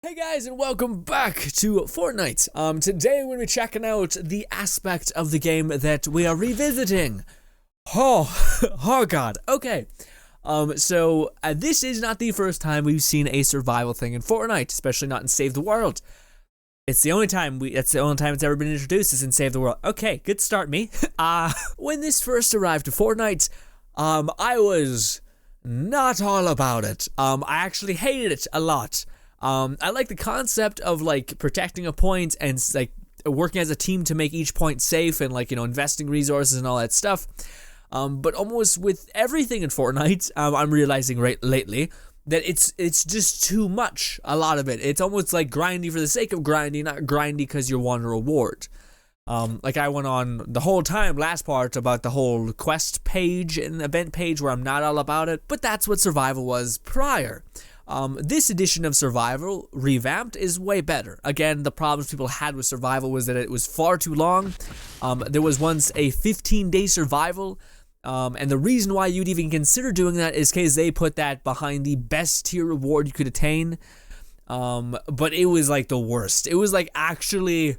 Hey guys, and welcome back to Fortnite. Today we're going to be checking out the aspect of the game that we are revisiting. Oh god, okay. This is not the first time we've seen a survival thing in Fortnite, especially not in Save the World. It's the only time it's ever been introduced is in Save the World. Okay, good start, me. When this first arrived to Fortnite, I was not all about it. I actually hated it a lot. I like the concept of like protecting a point and like working as a team to make each point safe and like, you know, investing resources and all that stuff. But almost with everything in Fortnite, I'm realizing lately that it's just too much, a lot of it. It's almost like grindy for the sake of grinding, not grindy because you want a reward. Like I went on the whole time last part about the whole quest page and event page where I'm not all about it, but that's what survival was prior. This edition of survival, revamped, is way better. Again, the problems people had with survival was that it was far too long. There was once a 15-day survival, and the reason why you'd even consider doing that is because they put that behind the best tier reward you could attain. But it was like the worst. It was like actually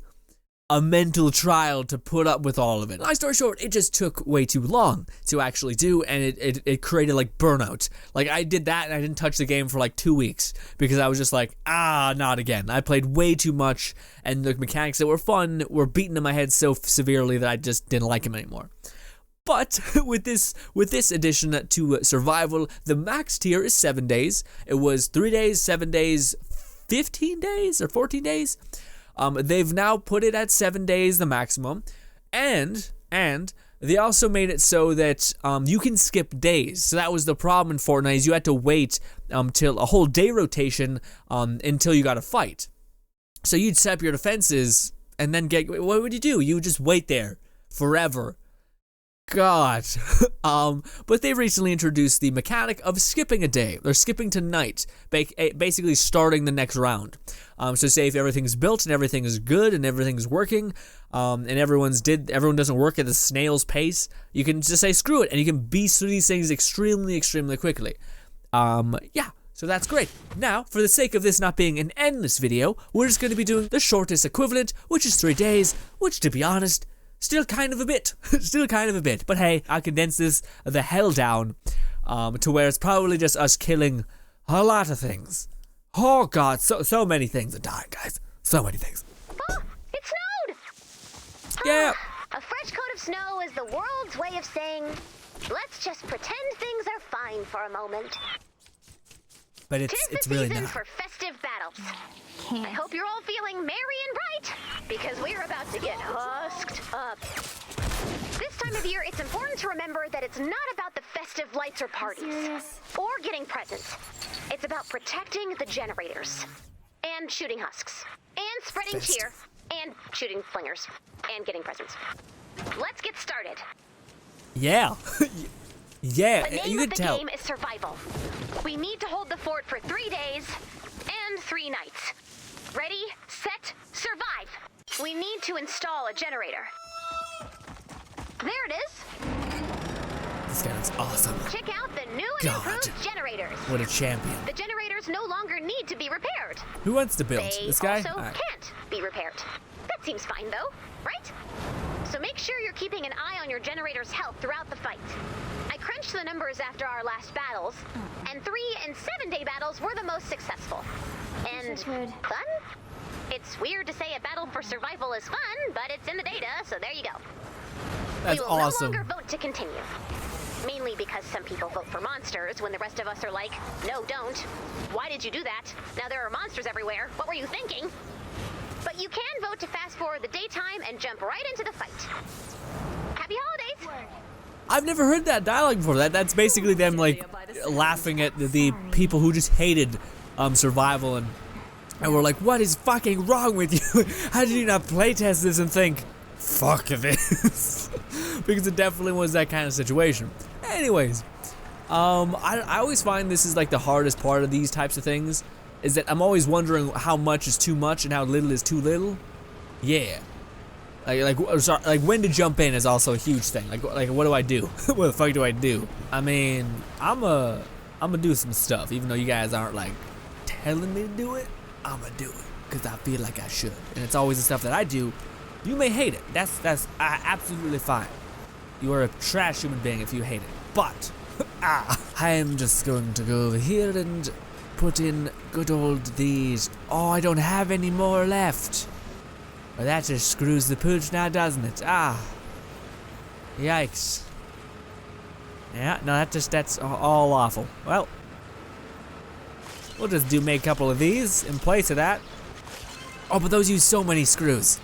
a mental trial to put up with all of it. Long story short, it just took way too long to actually do, and it created like burnout. Like I did that and I didn't touch the game for like 2 weeks because I was just like, not again. I played way too much, and the mechanics that were fun were beaten in my head so severely that I just didn't like them anymore. But with this addition to survival, the max tier is 7 days. It was 3 days, 7 days, 15 days, or 14 days. They've now put it at 7 days, the maximum, and they also made it so that you can skip days. So that was the problem in Fortnite, is you had to wait till a whole day rotation until you got a fight. So you'd set up your defenses and then what would you do? You would just wait there forever. God. But they recently introduced the mechanic of skipping a day, or skipping to night, basically starting the next round. So say if everything's built and everything is good and everything's working, and everyone doesn't work at the snail's pace, you can just say screw it, and you can beast through these things extremely quickly. Yeah. So that's great. Now, for the sake of this not being an endless video, we're just going to be doing the shortest equivalent, which is 3 days, which, to be honest, still kind of a bit. But hey, I'll condense this the hell down to where it's probably just us killing a lot of things. Oh god, so many things are dying, guys. So many things. Oh, it snowed! Yeah. A fresh coat of snow is the world's way of saying, let's just pretend things are fine for a moment. But it's really not. Tis the season for festive battles. I hope you're all feeling merry and bright, because we're about to get husked up. This time of year, it's important to remember that it's not about the festive lights or parties, or getting presents. It's about protecting the generators, and shooting husks, and spreading cheer, and shooting flingers, and getting presents. Let's get started. Yeah. Yeah, the name you of can the tell. game is survival. We need to hold the fort for 3 days and 3 nights. Ready, set, survive. We need to install a generator. There it is. This guy's awesome. Check out the new and improved generators. What a champion. The generators no longer need to be repaired. Who wants to build? They This guy? also can't be repaired. That seems fine though, right? So make sure you're keeping an eye on your generator's health throughout the fight. I crunched the numbers after our last battles, and 3 and 7 day battles were the most successful. And fun? It's weird to say a battle for survival is fun, but it's in the data, so there you go. That's we will awesome. no longer vote to continue. Mainly because some people vote for monsters when the rest of us are like, no, don't. Why did you do that? Now there are monsters everywhere. What were you thinking? But you can vote to fast forward the daytime and jump right into the fight. Happy holidays! I've never heard that dialogue before. That's basically them like laughing at the people who just hated survival and we're like, what is fucking wrong with you? How did you not playtest this and think, fuck this? Because it definitely was that kind of situation. Anyways, I always find this is like the hardest part of these types of things, is that I'm always wondering how much is too much and how little is too little. Yeah. Like when to jump in is also a huge thing. Like what do I do? What the fuck do I do? I mean, I'm gonna do some stuff, even though you guys aren't like telling me to do it. I'ma do it because I feel like I should. And it's always the stuff that I do. You may hate it. That's absolutely fine. You are a trash human being if you hate it. But I am just going to go over here and put in good old these. Oh, I don't have any more left. Well, that just screws the pooch now, doesn't it? Yikes. Yeah, no, that's all awful. Well, we'll just make a couple of these in place of that. Oh, but those use so many screws.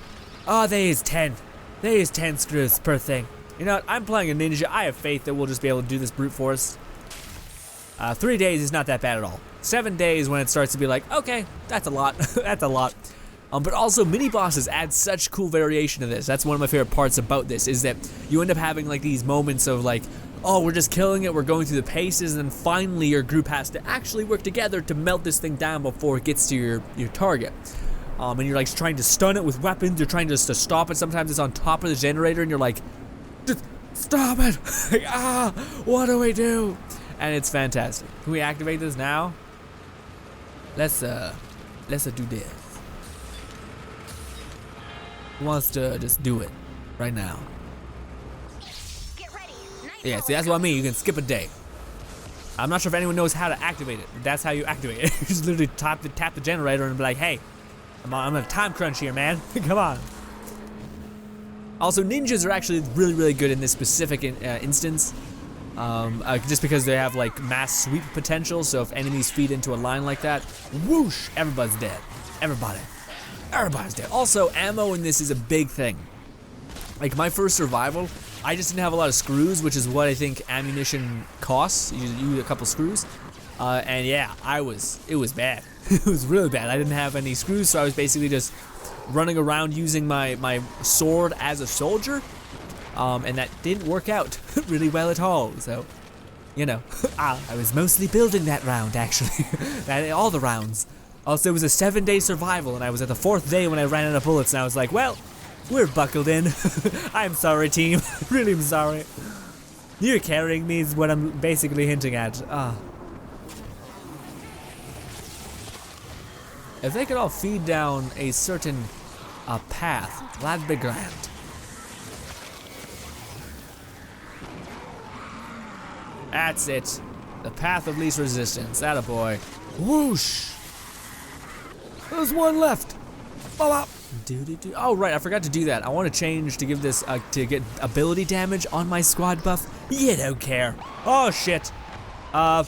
Oh, they use 10. They use 10 screws per thing. You know what? I'm playing a ninja. I have faith that we'll just be able to do this brute force. 3 days is not that bad at all. 7 days when it starts to be like, okay, that's a lot. That's a lot. But also mini bosses add such cool variation to this. That's one of my favorite parts about this, is that you end up having like these moments of like, oh, we're just killing it, we're going through the paces, and then finally your group has to actually work together to melt this thing down before it gets to your target. And you're like trying to stun it with weapons, you're trying just to stop it. Sometimes it's on top of the generator and you're like, just stop it. Like, what do we do? And it's fantastic. Can we activate this now? Let's do this. Who wants to just do it right now? Get ready. Yeah, see, that's what I mean. You can skip a day. I'm not sure if anyone knows how to activate it. That's how you activate it. You just literally tap the generator and be like, hey, I'm on a time crunch here, man. Come on. Also, ninjas are actually really, really good in this specific instance. Just because they have like mass sweep potential. So if enemies feed into a line like that, whoosh, everybody's dead. Everybody's dead. Also, ammo in this is a big thing. Like my first survival, I just didn't have a lot of screws, which is what I think ammunition costs. You use a couple screws. And yeah, it was bad. It was really bad. I didn't have any screws, so I was basically just running around using my sword as a soldier. And that didn't work out really well at all. So, you know, I was mostly building that round, actually. All the rounds. Also, it was a 7-day survival, and I was at the 4th day when I ran out of bullets, and I was like, well, we're buckled in. I'm sorry, team. Really, I'm sorry. You're carrying me is what I'm basically hinting at. If they could all feed down a certain path, that'd be grand. That's it. The path of least resistance. Atta boy. Whoosh! There's one left. Oh, right, I forgot to do that. I want to change to give this to get ability damage on my squad buff. You don't care. Oh shit. Uh-oh,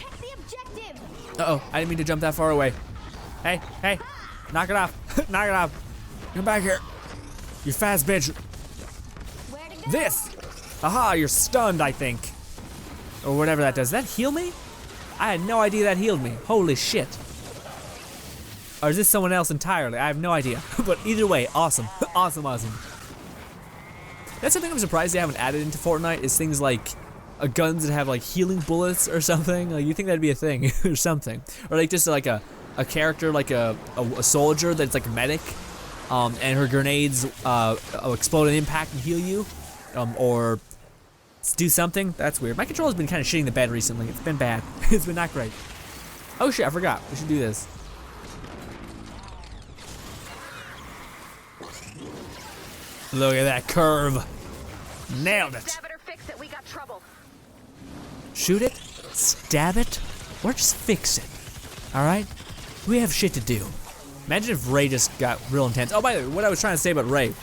I didn't mean to jump that far away. Hey, knock it off. Knock it off. Come back here. You fast bitch. This. Aha, you're stunned, I think. Or whatever that does. Does that heal me? I had no idea that healed me. Holy shit. Or is this someone else entirely? I have no idea. But either way, awesome. Awesome. That's something I'm surprised they haven't added into Fortnite, is things like guns that have like healing bullets or something. Like, you think that'd be a thing or something. Or like just like a character, like a soldier that's like a medic, and her grenades explode on impact and heal you. Or do something. That's weird. My controller's been kind of shitting the bed recently. It's been bad. It's been not great. Oh shit, I forgot. We should do this. Look at that curve. Nailed it. Stab it or fix it. We got trouble. Shoot it, stab it, or just fix it. Alright? We have shit to do. Imagine if Ray just got real intense. Oh, by the way, what I was trying to say about Ray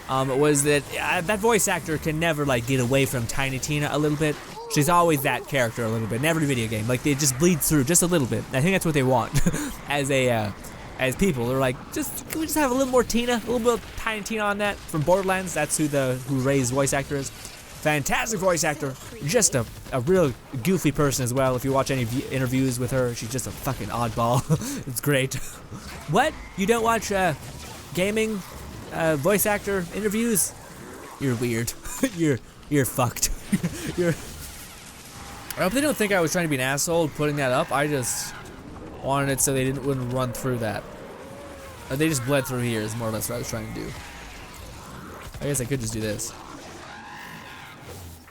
was that that voice actor can never like get away from Tiny Tina a little bit. She's always that character a little bit in every video game. Like, they just bleed through just a little bit. I think that's what they want as people. They're like, can we just have a little more Tina, a little bit of Tiny Tina on that from Borderlands? That's who Ray's voice actor is. Fantastic voice actor. Just a real goofy person as well. If you watch any interviews with her, she's just a fucking oddball. It's great. What? You don't watch gaming voice actor interviews? You're weird. You're fucked. I hope they don't think I was trying to be an asshole putting that up. I just wanted it so they wouldn't run through that. Or they just bled through here is more or less what I was trying to do. I guess I could just do this.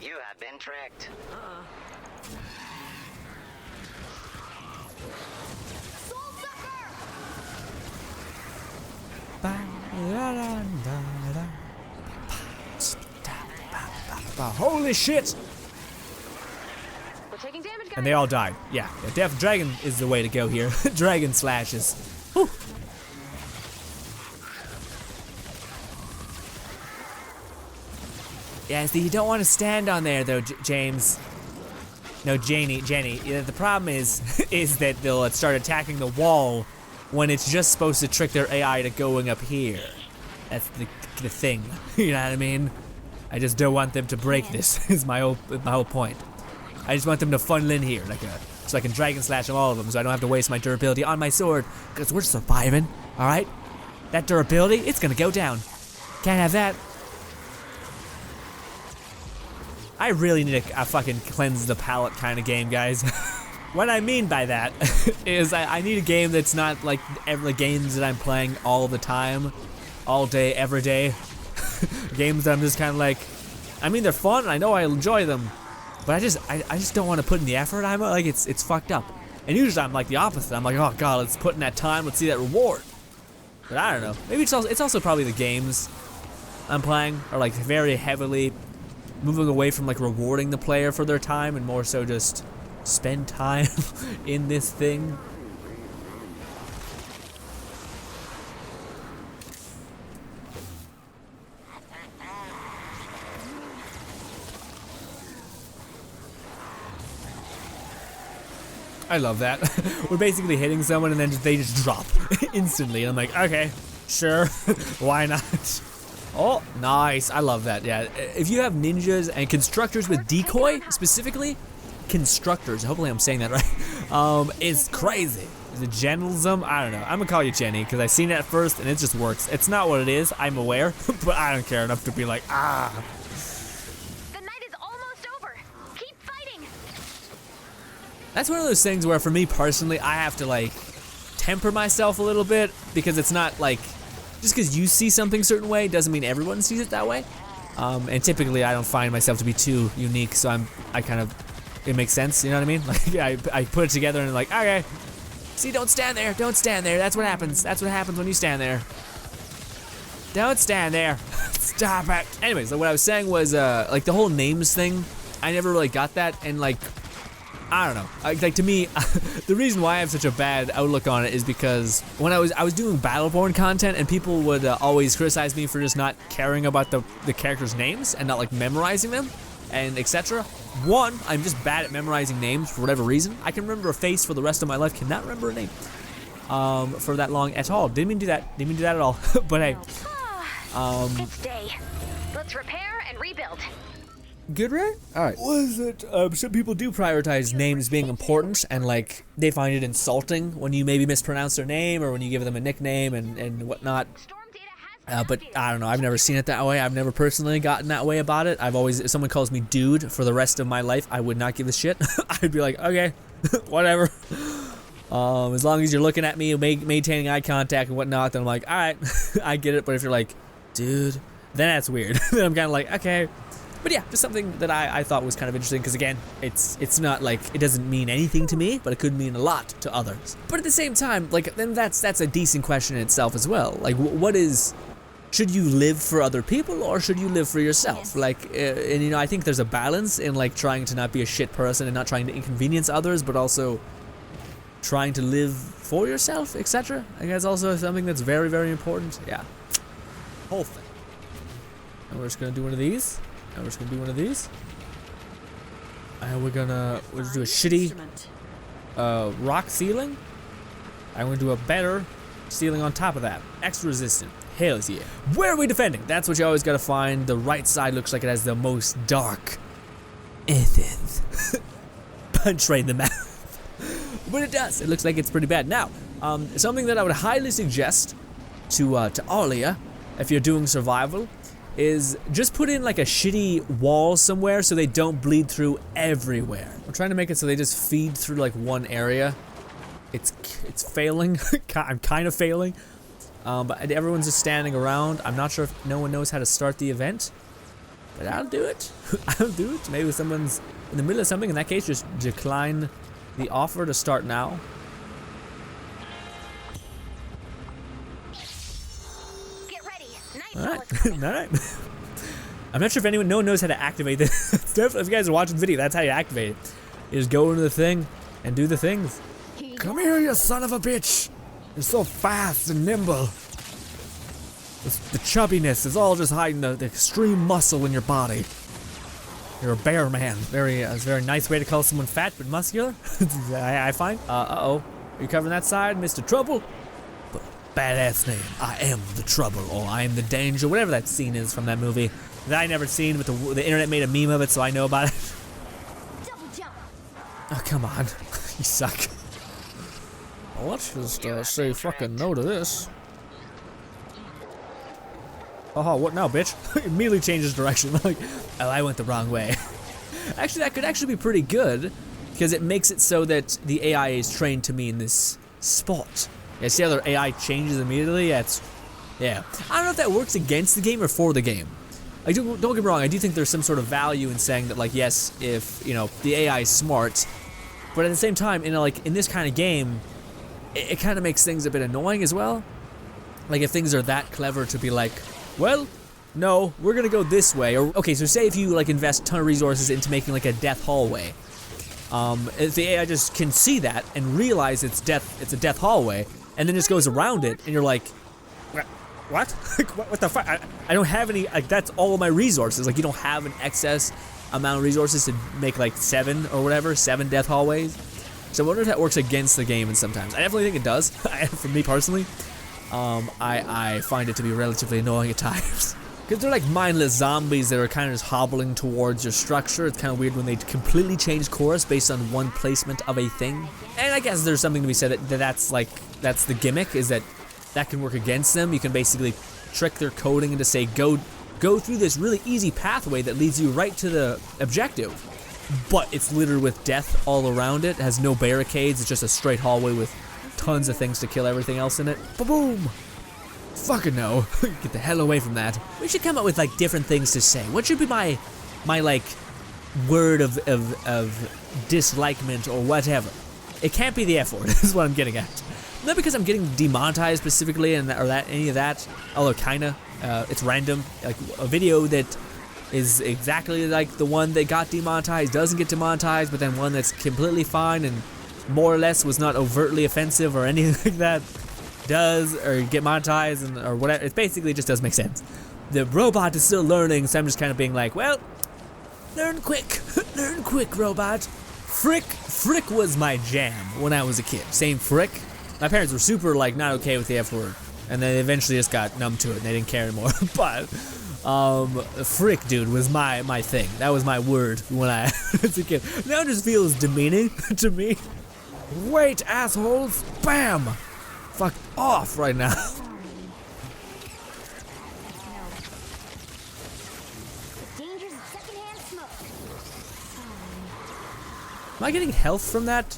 You have been tricked. Holy shit! We're taking damage, guys. And they all died. Yeah, dragon is the way to go here. Dragon slashes. Whew. Yeah, see, you don't want to stand on there though, James. No, Jenny. Yeah, the problem is that they'll start attacking the wall when it's just supposed to trick their AI to going up here. That's the thing. You know what I mean? I just don't want them to break this. Is my whole point. I just want them to funnel in here so I can dragon slash all of them, so I don't have to waste my durability on my sword, because we're surviving. All right? That durability, it's gonna go down. Can't have that. I really need a fucking cleanse the palate kind of game, guys. What I mean by that is I need a game that's not like the games that I'm playing all the time, all day, every day. Games that I'm just kind of like, I mean, they're fun, and I know I enjoy them, but I just don't want to put in the effort. I'm like, it's fucked up. And usually I'm like the opposite. I'm like, oh god, let's put in that time, let's see that reward. But I don't know. Maybe it's also probably the games I'm playing are like very heavily moving away from like rewarding the player for their time and more so just spend time in this thing. I love that. We're basically hitting someone and then they just drop instantly. And I'm like, okay, sure, why not? Oh, nice. I love that. Yeah, if you have ninjas and constructors with decoy, specifically, constructors, hopefully I'm saying that right, is crazy. Is it Generalism? I don't know. I'm gonna call you Jenny because I seen it at first and it just works. It's not what it is, I'm aware, but I don't care enough to be like, ah. The night is almost over. Keep fighting. That's one of those things where for me personally, I have to like temper myself a little bit because it's not like, just because you see something a certain way doesn't mean everyone sees it that way. And typically I don't find myself to be too unique, so it makes sense, you know what I mean? Like I put it together and like, okay, see, don't stand there, that's what happens. That's what happens when you stand there. Don't stand there, stop it. Anyway, so what I was saying was, like the whole names thing, I never really got that, and like, I don't know. Like to me, the reason why I have such a bad outlook on it is because when I was doing Battleborn content and people would always criticize me for just not caring about the characters' names and not like memorizing them and etc. One, I'm just bad at memorizing names for whatever reason. I can remember a face for the rest of my life, cannot remember a name for that long at all. Didn't mean to do that. Didn't mean to do that at all. But hey, Fifth day. Let's repair and rebuild. good, right? All right. Was it? Some people do prioritize names being important, and like they find it insulting when you maybe mispronounce their name or when you give them a nickname and whatnot. But I don't know. I've never seen it that way. I've never personally gotten that way about it. I've always, if someone calls me dude for the rest of my life, I would not give a shit. I'd be like, okay, whatever. As long as you're looking at me, maintaining eye contact and whatnot, then I'm like, all right, I get it. But if you're like, dude, then that's weird. Then I'm kind of like, okay. But yeah, just something that I thought was kind of interesting because again, it's not like it doesn't mean anything to me, but it could mean a lot to others. But at the same time, like then that's a decent question in itself as well. Like, what is? Should you live for other people or should you live for yourself? Like, and you know, I think there's a balance in like trying to not be a shit person and not trying to inconvenience others, but also trying to live for yourself, etc. I think that's also something that's very, very important. Yeah, whole thing. And we're just gonna do one of these. And we're just gonna do one of these. And we'll just do a shitty rock ceiling. I'm gonna do a better ceiling on top of that. Extra resistant. Hell yeah. Where are we defending? That's what you always gotta find. The right side looks like it has the most dark earth. Punch right in the mouth. But it does. It looks like it's pretty bad. Now, something that I would highly suggest to all of you, if you're doing survival, is just put in like a shitty wall somewhere so they don't bleed through everywhere. I'm trying to make it so they just feed through like one area. It's failing. I'm kind of failing. But everyone's just standing around. I'm not sure if no one knows how to start the event, but I'll do it. I'll do it. Maybe someone's in the middle of something. In that case, just decline the offer to start now. Nice. Alright. I'm not sure if no one knows how to activate this. Definitely, if you guys are watching the video, that's how you activate it. You just go into the thing and do the things. Come here, you son of a bitch! You're so fast and nimble. The chubbiness is all just hiding the extreme muscle in your body. You're a bear man. It's a very nice way to call someone fat but muscular. I find. Uh-oh. Are you covering that side, Mr. Trouble? But badass name. I am the trouble, or I am the danger, whatever that scene is from that movie that I never seen, but the internet made a meme of it, so I know about it. Double jump. Oh, come on. You suck. Well, let's just say fucking no to this. Oh, what now, bitch? Immediately changes direction. Like, oh, I went the wrong way. Actually, that could actually be pretty good, because it makes it so that the AI is trained to me in this spot. Yeah, see how their AI changes immediately? Yeah. I don't know if that works against the game or for the game. Like, don't get me wrong, I do think there's some sort of value in saying that, like, yes, if, you know, the AI is smart, but at the same time, in this kind of game, it kind of makes things a bit annoying as well. Like, if things are that clever to be like, well, no, we're gonna go this way. Or, okay, so say if you, like, invest a ton of resources into making, like, a death hallway. If the AI just can see that and realize it's a death hallway, and then just goes around it, and you're like, what? What the fuck? I don't have any, like, that's all of my resources. Like, you don't have an excess amount of resources to make, like, 7 death hallways. So I wonder if that works against the game, and sometimes. I definitely think it does, for me personally. I find it to be relatively annoying at times. Because they're like mindless zombies that are kind of just hobbling towards your structure. It's kind of weird when they completely change course based on one placement of a thing. And I guess there's something to be said that's the gimmick, is that can work against them. You can basically trick their coding into say, go through this really easy pathway that leads you right to the objective. But it's littered with death all around it. It has no barricades. It's just a straight hallway with tons of things to kill everything else in it. Ba-boom! Fucking no. Get the hell away from that. We should come up with, like, different things to say. What should be my like, word of dislikement or whatever? It can't be the F word, is what I'm getting at. Not because I'm getting demonetized specifically or any of that, although kinda. It's random. Like, a video that is exactly like the one that got demonetized doesn't get demonetized, but then one that's completely fine and more or less was not overtly offensive or anything like that does, or get monetized or whatever. It basically just doesn't make sense. The robot is still learning, so I'm just kind of being like, well, learn quick, learn quick, robot. Frick was my jam when I was a kid. Same frick. My parents were super, like, not okay with the F word, and they eventually just got numb to it and they didn't care anymore. But frick, dude, was my thing. That was my word when I was a kid. Now it just feels demeaning to me. Wait, assholes! Bam! Fuck off right now. Am I getting health from that?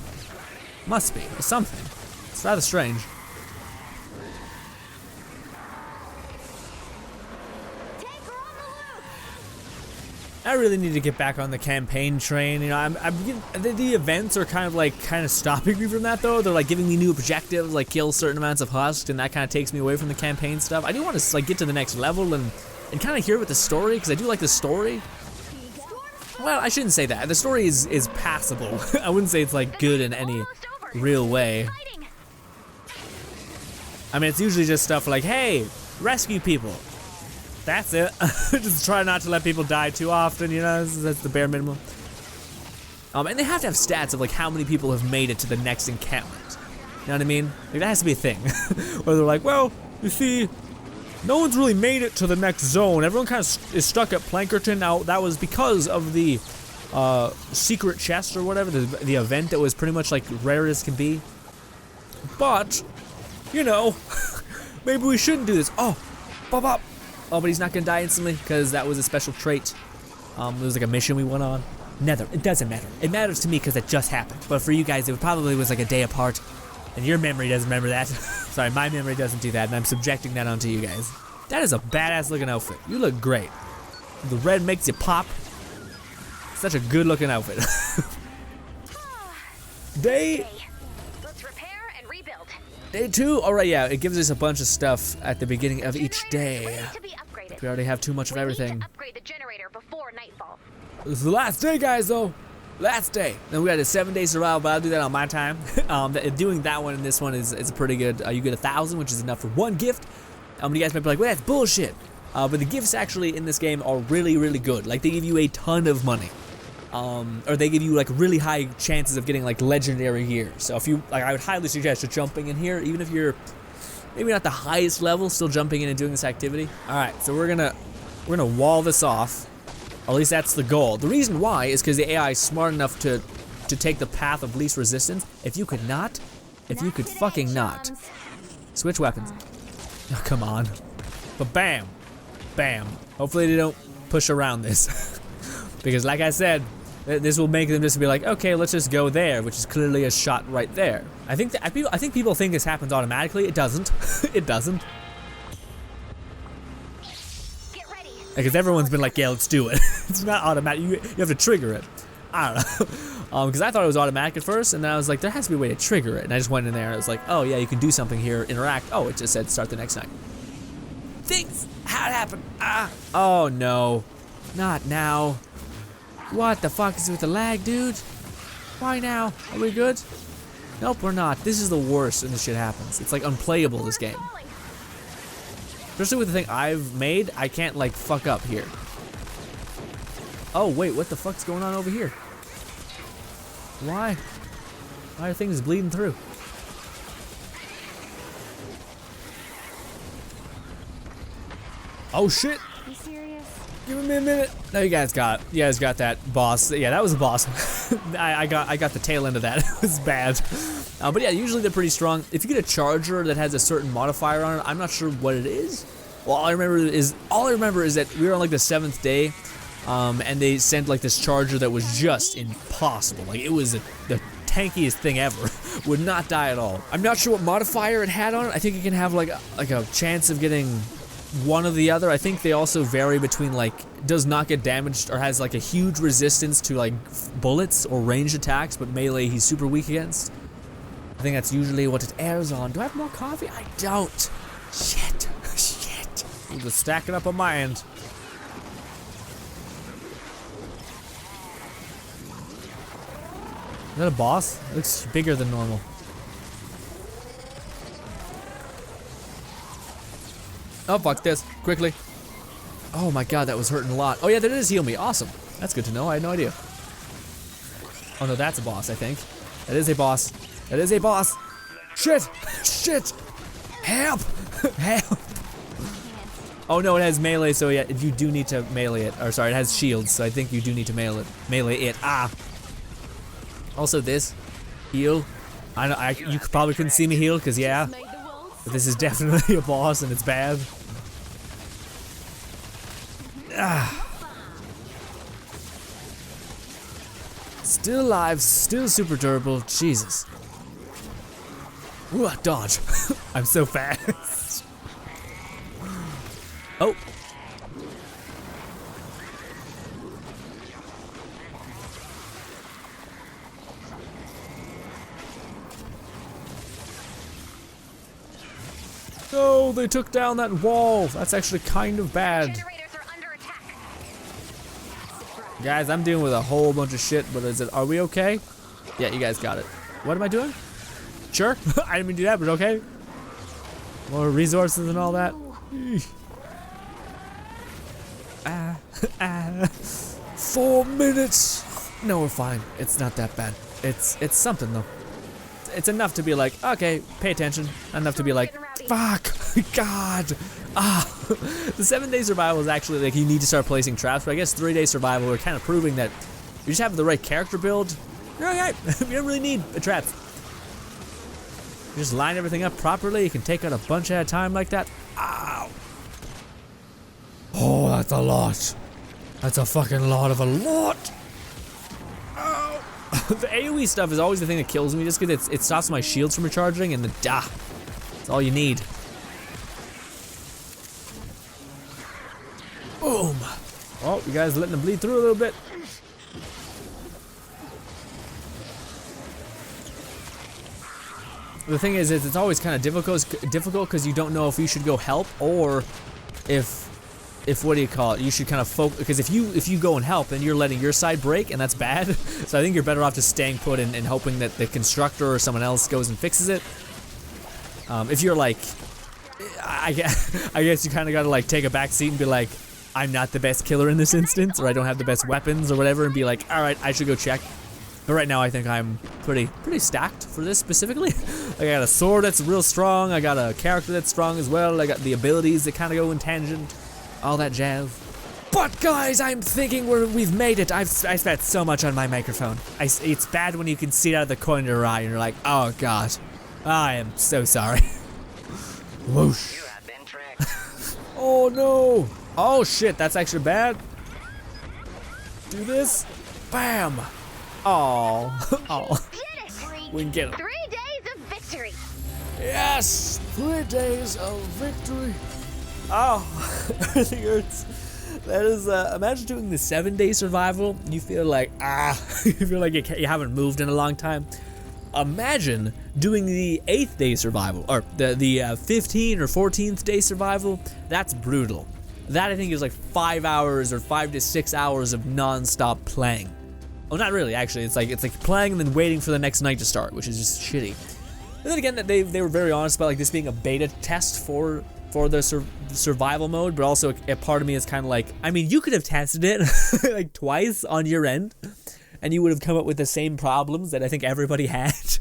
Must be, or something. It's rather strange. I really need to get back on the campaign train. You know, the events are kind of stopping me from that though. They're like giving me new objectives, like kill certain amounts of husks, and that kind of takes me away from the campaign stuff. I do want to like get to the next level and kind of hear about the story, because I do like the story. Well, I shouldn't say that. The story is passable. I wouldn't say it's like good in any real way. I mean, it's usually just stuff like, hey, rescue people. That's it. Just try not to let people die too often, you know, that's the bare minimum. And they have to have stats of like how many people have made it to the next encampment. You know what I mean? Like, that has to be a thing. Where they're like, well, you see, no one's really made it to the next zone. Everyone kind of is stuck at Plankerton. Now, that was because of the secret chest or whatever, the event that was pretty much like rare as can be. But, you know, maybe we shouldn't do this. Oh, bop bop. Oh, but he's not gonna die instantly because that was a special trait. It was like a mission we went on. Neither. It doesn't matter. It matters to me because it just happened. But for you guys, it probably was like a day apart, and your memory doesn't remember that. Sorry, my memory doesn't do that, and I'm subjecting that onto you guys. That is a badass looking outfit. You look great. The red makes you pop. Such a good looking outfit. Let's repair and rebuild. Day 2. All right, yeah, it gives us a bunch of stuff at the beginning of each day. We already have too much of everything. Need to upgrade the generator before nightfall. This is the last day, guys, though. Last day. Then we got a 7-day survival, but I'll do that on my time. Doing that one and this one is pretty good. You get 1,000, which is enough for 1 gift. You guys might be like, well, that's bullshit. But the gifts actually in this game are really, really good. Like, they give you a ton of money. Or they give you like really high chances of getting like legendary gear. So if you, like, I would highly suggest you jumping in here, even if you're maybe not the highest level, still jumping in and doing this activity. All right, so we're gonna wall this off. Or at least that's the goal. The reason why is because the AI is smart enough to take the path of least resistance. If you could fucking not. Switch weapons. Oh, come on. But bam. Bam. Hopefully they don't push around this. Because like I said, this will make them just be like, okay, let's just go there, which is clearly a shot right there. I think people think this happens automatically. It doesn't. It doesn't. Because everyone's been like, yeah, let's do it. It's not automatic. You have to trigger it. I don't know. Because I thought it was automatic at first, and then I was like, there has to be a way to trigger it. And I just went in there, and I was like, oh, yeah, you can do something here, interact. Oh, it just said start the next night. Things! How'd it happen? Ah! Oh, no. Not now. What the fuck is with the lag, dude? Why now? Are we good? Nope, we're not. This is the worst when this shit happens. It's like unplayable, this game. Especially with the thing I've made, I can't like fuck up here. Oh wait, what the fuck's going on over here? Why? Why are things bleeding through? Oh shit! You serious? Give me a minute. No, you guys got it. You guys got that boss. Yeah, that was a boss. I got the tail end of that. It was bad. But yeah, usually they're pretty strong. If you get a charger that has a certain modifier on it, I'm not sure what it is. Well, all I remember is that we were on like the 7th day, and they sent like this charger that was just impossible. Like it was the tankiest thing ever. Would not die at all. I'm not sure what modifier it had on it. I think it can have like a chance of getting one or the other. I think they also vary between like does not get damaged or has like a huge resistance to like bullets or ranged attacks, but melee he's super weak against. I think that's usually what it airs on. Do I have more coffee? I don't. Shit. Shit. I'm just stacking up on my end. Is that a boss? It looks bigger than normal. Oh, fuck this. Quickly. Oh my god, that was hurting a lot. Oh yeah, that does heal me. Awesome. That's good to know. I had no idea. Oh no, that's a boss, I think. That is a boss. That is a boss. Shit! Shit! Help! Help! Oh no, it has melee, so yeah, you do need to melee it. Or sorry, it has shields, so I think you do need to melee it. Ah! Also this, heal. You probably couldn't see me heal, because yeah. But this is definitely a boss and it's bad. Ah. Still alive, still super durable, Jesus. Ooh, dodge. I'm so fast. Oh. No, they took down that wall. That's actually kind of bad. Generators are under attack. Guys, I'm dealing with a whole bunch of shit, but are we okay? Yeah, you guys got it. What am I doing? Sure. I didn't mean to do that, but okay. More resources and all that. 4 minutes. No, we're fine. It's not that bad. It's something though. It's enough to be like, okay, pay attention. Enough to be like, fuck, God. The 7-day survival is actually like you need to start placing traps, but I guess 3-day survival we're kind of proving that you just have the right character build. You're okay. You don't really need a trap. You just line everything up properly. You can take out a bunch at a time like that. Ow. Oh, that's a lot. That's a fucking lot of a lot. Ow. The AoE stuff is always the thing that kills me just because it stops my shields from recharging and that's all you need. Boom. Oh, you guys letting them bleed through a little bit. the thing is it's always kind of difficult because you don't know if you should go help or if what do you call it? You should kind of focus, because if you go and help, then you're letting your side break, and that's bad. So I think you're better off just staying put and hoping that the constructor or someone else goes and fixes it. If you're like, I guess you kind of gotta like take a back seat and be like, I'm not the best killer in this instance, or I don't have the best weapons or whatever, and be like, all right, I should go check. But right now I think I'm pretty stacked for this specifically. I got a sword that's real strong. I got a character that's strong as well. I got the abilities that kind of go in tangent, all that jazz. But guys, I'm thinking we've made it. I spent so much on my microphone. It's bad when you can see it out of the corner of your eye and you're like, oh god, I am so sorry. Whoosh. You have been tricked. Oh no. Oh shit, that's actually bad. Do this. Bam. Oh. Oh. We can get it. 3 days of victory. Yes. 3 days of victory. Oh, everything hurts. That is, imagine doing the 7-day survival. You feel like, you feel like you haven't moved in a long time. Imagine doing the 8th day survival, or the 15 or 14th day survival. That's brutal. That I think is like 5 hours or 5 to 6 hours of non-stop playing. Oh, not really, actually. It's like playing and then waiting for the next night to start, which is just shitty. And then again, that they were very honest about like this being a beta test for the survival mode, but also a part of me is kind of like, I mean, you could have tested it like twice on your end, and you would have come up with the same problems that I think everybody had,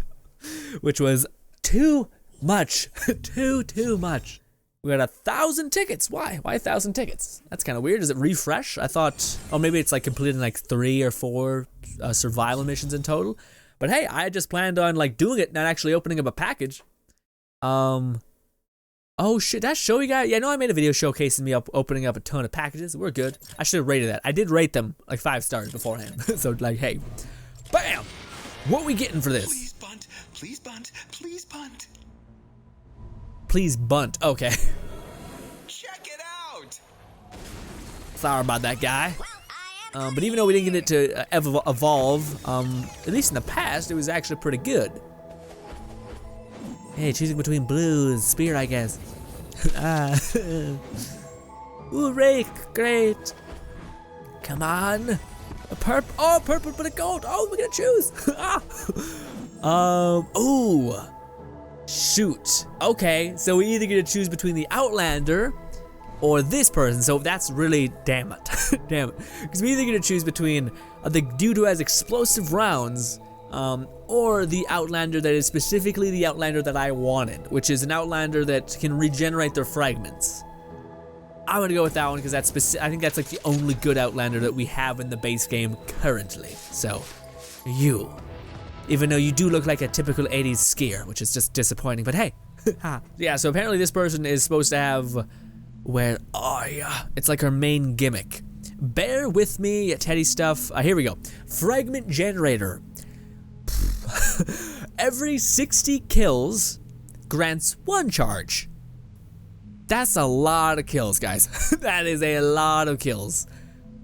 which was too much, too much. We got 1,000 tickets. Why 1,000 tickets? That's kind of weird. Does it refresh? I thought, oh, maybe it's like completing like 3 or 4 survival missions in total. But hey, I just planned on like doing it, not actually opening up a package. Oh shit, did I show you guys? Yeah, I know I made a video showcasing me opening up a ton of packages. We're good. I should have rated that. I did rate them like 5 stars beforehand. So like, hey, bam! What we getting for this? Please bunt, please bunt, please bunt. Please bunt. Okay. Check it out. Sorry about that, guy. But even though we didn't get it to evolve, at least in the past, it was actually pretty good. Hey, choosing between blue and spear, I guess. Ooh, rake, great. Come on. A purple, oh, purple, but a gold. Oh, we're gonna choose. Ooh. Shoot. Okay, so we either get to choose between the Outlander or this person, so that's really, damn it. Damn it. Because we either get to choose between the dude who has explosive rounds, or the Outlander that is specifically the Outlander that I wanted, which is an Outlander that can regenerate their fragments. I'm gonna go with that one because that's I think that's like the only good Outlander that we have in the base game currently. So, you. Even though you do look like a typical 80s skier, which is just disappointing, but hey. Yeah, so apparently this person is supposed to have, where are ya? It's like her main gimmick. Bear with me, Teddy stuff. Here we go. Fragment generator. Every 60 kills grants 1 charge. That's a lot of kills, guys. That is a lot of kills.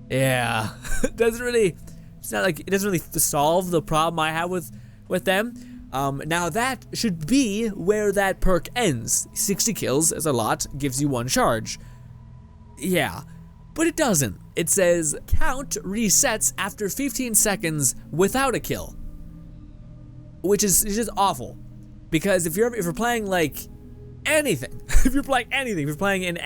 Yeah. It doesn't really solve the problem I have with them. Now that should be where that perk ends. 60 kills is a lot, gives you 1 charge. Yeah, but it doesn't. It says count resets after 15 seconds without a kill, which is just awful. Because if you're playing like anything, if you're playing an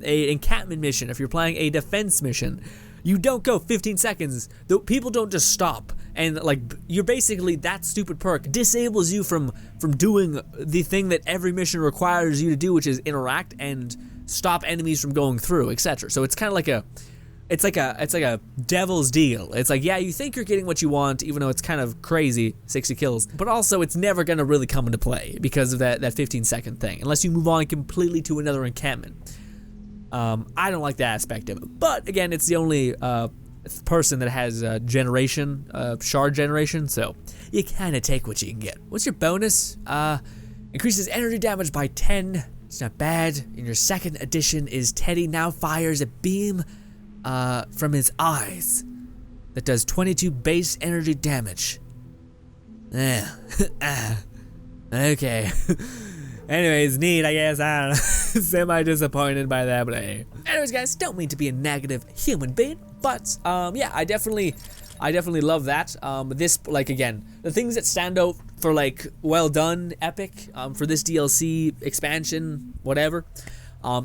encampment mission, if you're playing a defense mission, you don't go 15 seconds. People don't just stop. And like, you're basically, that stupid perk disables you from doing the thing that every mission requires you to do, which is interact and stop enemies from going through, etc. So it's kind of like it's like a devil's deal. It's like, yeah, you think you're getting what you want, even though it's kind of crazy, 60 kills, but also it's never gonna really come into play because of that 15-second thing, unless you move on completely to another encampment. I don't like that aspect of it, but again, it's the only person that has shard generation, so you kind of take what you can get. What's your bonus? Increases energy damage by 10. It's not bad. In your second edition is Teddy now fires a beam from his eyes that does 22 base energy damage. Okay. Anyways, neat, I guess. I don't know. Semi-disappointed by that, but hey. Anyways, guys, don't mean to be a negative human being, but yeah, I definitely love that. This, like, again, the things that stand out for, like, well done, epic, for this DLC expansion, whatever,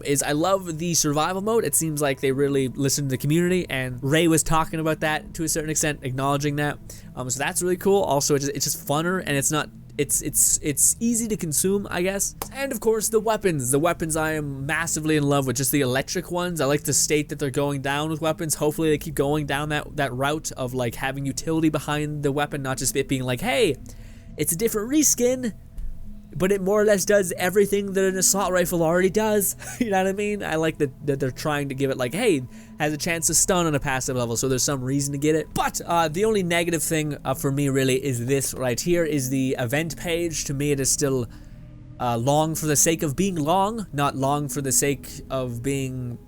is I love the survival mode. It seems like they really listened to the community, and Ray was talking about that to a certain extent, acknowledging that. So that's really cool. Also, it's just funner, and it's not. It's easy to consume, I guess. And of course, the weapons. The weapons I am massively in love with, just the electric ones. I like the state that they're going down with weapons. Hopefully they keep going down that route of like having utility behind the weapon, not just it being like, hey, it's a different reskin, but it more or less does everything that an assault rifle already does. You know what I mean? I like that they're trying to give it like, hey, has a chance to stun on a passive level, so there's some reason to get it. But the only negative thing for me really is this right here, is the event page. To me, it is still long for the sake of being long, not long for the sake of being,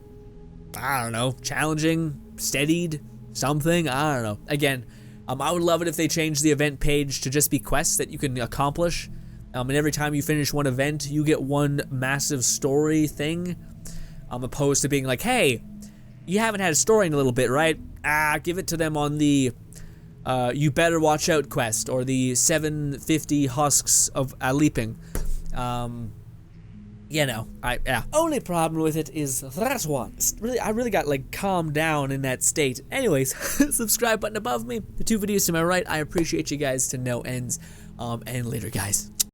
I don't know, challenging, steadied, something, I don't know. Again, I would love it if they changed the event page to just be quests that you can accomplish. And every time you finish one event, you get one massive story thing, opposed to being like, hey, you haven't had a story in a little bit, right? Give it to them on the you better watch out quest, or the 750 husks of leaping. You know, yeah. Only problem with it is that one. I really got like calmed down in that state. Anyways, subscribe button above me, the 2 videos to my right. I appreciate you guys to no ends. And later, guys.